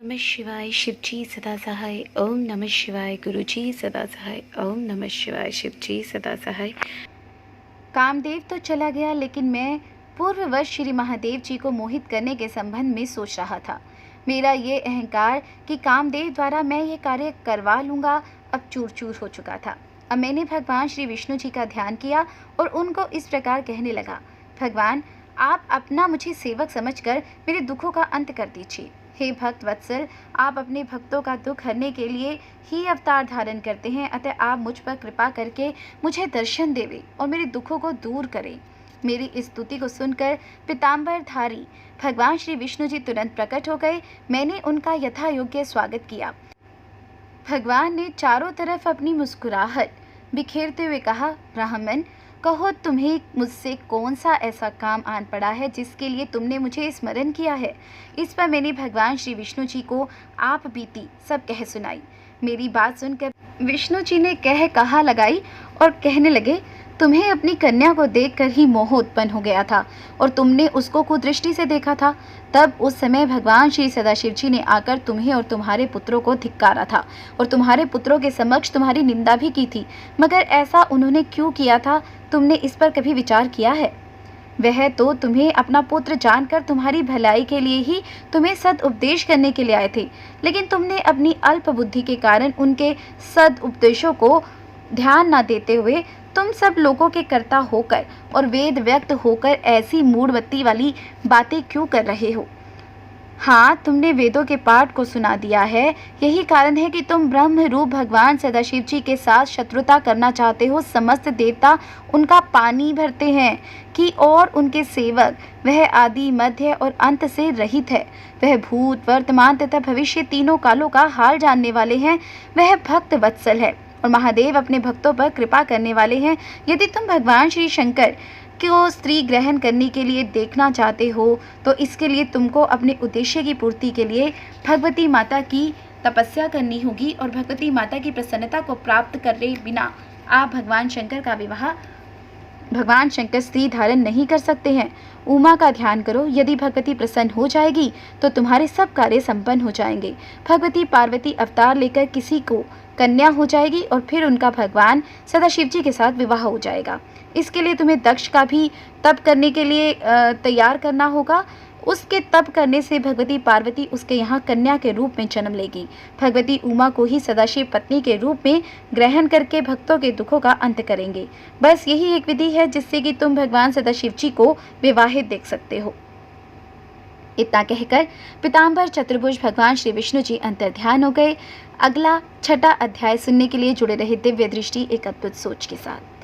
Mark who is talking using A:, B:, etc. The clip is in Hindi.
A: नमः शिवाय शिवजी सदा सहाय। ओम नमः शिवाय गुरुजी सदा सहाय। ओम नमः शिवाय शिवजी सदा सहाय। कामदेव तो चला गया, लेकिन मैं पूर्ववश श्री महादेव जी को मोहित करने के संबंध में सोच रहा था। मेरा ये अहंकार कि कामदेव द्वारा मैं ये कार्य करवा लूँगा अब चूर चूर हो चुका था। अब मैंने भगवान श्री विष्णु जी का ध्यान किया और उनको इस प्रकार कहने लगा, भगवान आप अपना मुझे सेवक समझकर मेरे दुखों का अंत कर दीजिए। हे भक्त वत्सल, आप अपने भक्तों का दुख हरने के लिए ही अवतार धारण करते हैं, अतः आप मुझ पर कृपा करके मुझे दर्शन देवें और मेरे दुखों को दूर करें। मेरी इस स्तुति को सुनकर पीताम्बरधारी भगवान श्री विष्णु जी तुरंत प्रकट हो गए। मैंने उनका यथा योग्य स्वागत किया। भगवान ने चारों तरफ अपनी मुस्कुराहट बिखेरते हुए कहा, ब्राह्मण कहो, तुम्हें मुझसे कौन सा ऐसा काम आन पड़ा है जिसके लिए तुमने मुझे स्मरण किया है। इस पर मैंने भगवान श्री विष्णु जी को आप बीती सब कह सुनाई। मेरी बात सुनकर विष्णु जी ने कहा लगाई और कहने लगे, तुम्हें अपनी कन्या को देखकर ही मोह उत्पन्न हो गया था और तुमने उसको कुदृष्टि से देखा था। तब उस समय भगवान श्री सदाशिव जी ने आकर तुम्हें और तुम्हारे पुत्रों को धिक्कारा था और तुम्हारे पुत्रों के समक्ष तुम्हारी निंदा भी की थी। मगर ऐसा उन्होंने क्यों किया था, तुमने इस पर कभी विचार किया है? वह तो तुम्हें अपना पुत्र जानकर तुम्हारी भलाई के लिए ही तुम्हें सद उपदेश करने के लिए आए थे, लेकिन तुमने अपनी अल्प बुद्धि के कारण उनके सद उपदेशों को ध्यान न देते हुए तुम सब लोगों के कर्ता होकर और वेद व्यक्त होकर ऐसी मूढ़मती वाली बातें क्यों कर रहे हो? हाँ, तुमने वेदों के पाठ को सुना दिया है। यही कारण है कि तुम ब्रह्म रूप भगवान सदाशिव जी के साथ शत्रुता करना चाहते हो। समस्त देवता उनका पानी भरते हैं कि और उनके सेवक वह आदि मध्य और अंत से रहित है। वह भूत वर्तमान तथा भविष्य तीनों कालों का हाल जानने वाले हैं। वह भक्त वत्सल है और महादेव अपने भक्तों पर कृपा करने वाले हैं। यदि तुम भगवान श्री शंकर को स्त्री ग्रहण करने के लिए देखना चाहते हो तो इसके लिए तुमको अपने उद्देश्य की पूर्ति के लिए भगवती माता की तपस्या करनी होगी और भगवती माता की प्रसन्नता को प्राप्त करे बिना आप भगवान शंकर स्त्री धारण नहीं कर सकते हैं। उमा का ध्यान करो, यदि भगवती प्रसन्न हो जाएगी तो तुम्हारे सब कार्य संपन्न हो जाएंगे। भगवती पार्वती अवतार लेकर किसी को कन्या हो जाएगी और फिर उनका भगवान सदाशिव जी के साथ विवाह हो जाएगा। इसके लिए तुम्हें दक्ष का भी तप करने के लिए तैयार करना होगा। उसके तप करने से भगवती पार्वती उसके यहाँ कन्या के रूप में जन्म लेगी। भगवती उमा को ही सदाशिव पत्नी के रूप में ग्रहण करके भक्तों के दुखों का अंत करेंगे। बस यही एक विधि है जिससे कि तुम भगवान सदाशिव जी को विवाहित देख सकते हो। इतना कहकर पीताम्बर चतुर्भुज भगवान श्री विष्णु जी अंतर ध्यान हो गए। अगला छठा अध्याय सुनने के लिए जुड़े रहे दिव्य दृष्टि एक अद्भुत सोच के साथ।